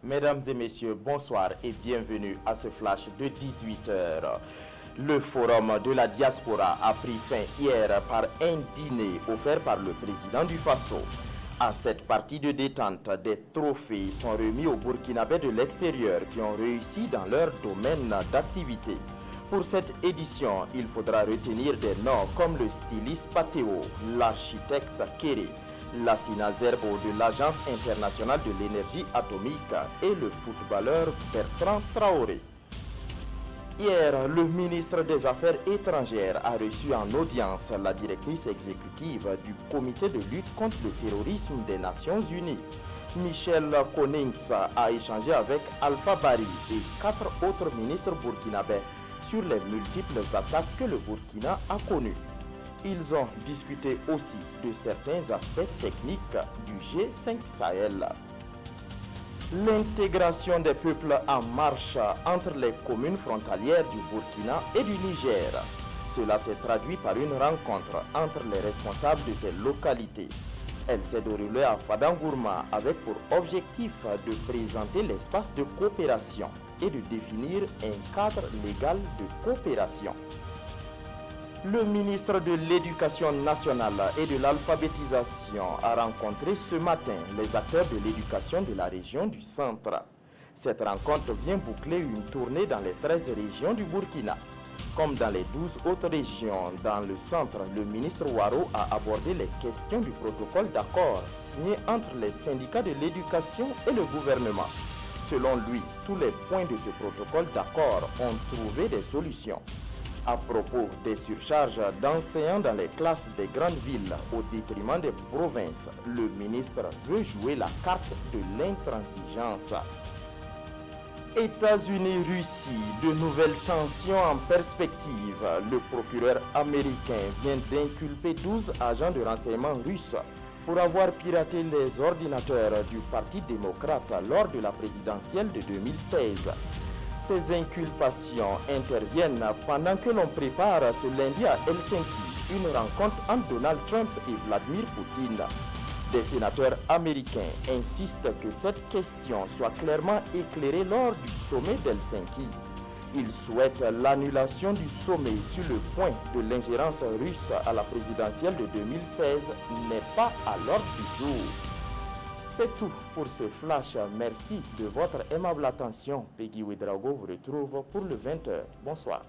Mesdames et messieurs, bonsoir et bienvenue à ce flash de 18 h. Le forum de la diaspora a pris fin hier par un dîner offert par le président du Faso. À cette partie de détente, des trophées sont remis aux Burkinabés de l'extérieur qui ont réussi dans leur domaine d'activité. Pour cette édition, il faudra retenir des noms comme le styliste Patéo, l'architecte Kéré, Lassina Zerbo de l'Agence internationale de l'énergie atomique et le footballeur Bertrand Traoré. Hier, le ministre des Affaires étrangères a reçu en audience la directrice exécutive du Comité de lutte contre le terrorisme des Nations Unies. Michel Konings a échangé avec Alpha Bari et 4 autres ministres burkinabés sur les multiples attaques que le Burkina a connues. Ils ont discuté aussi de certains aspects techniques du G5 Sahel. L'intégration des peuples en marche entre les communes frontalières du Burkina et du Niger. Cela s'est traduit par une rencontre entre les responsables de ces localités. Elle s'est déroulée à Fadangourma avec pour objectif de présenter l'espace de coopération et de définir un cadre légal de coopération. Le ministre de l'Éducation nationale et de l'alphabétisation a rencontré ce matin les acteurs de l'éducation de la région du centre. Cette rencontre vient boucler une tournée dans les 13 régions du Burkina. Comme dans les 12 autres régions dans le centre, le ministre Ouaro a abordé les questions du protocole d'accord signé entre les syndicats de l'éducation et le gouvernement. Selon lui, tous les points de ce protocole d'accord ont trouvé des solutions. À propos des surcharges d'enseignants dans les classes des grandes villes au détriment des provinces, le ministre veut jouer la carte de l'intransigeance. États-Unis-Russie, de nouvelles tensions en perspective. Le procureur américain vient d'inculper 12 agents de renseignement russes pour avoir piraté les ordinateurs du Parti démocrate lors de la présidentielle de 2016. Ces inculpations interviennent pendant que l'on prépare ce lundi à Helsinki une rencontre entre Donald Trump et Vladimir Poutine. Des sénateurs américains insistent que cette question soit clairement éclairée lors du sommet d'Helsinki. Ils souhaitent l'annulation du sommet sur le point de l'ingérence russe à la présidentielle de 2016 n'est pas à l'ordre du jour. C'est tout pour ce flash. Merci de votre aimable attention. Peggy Ouedraogo vous retrouve pour le 20 h. Bonsoir.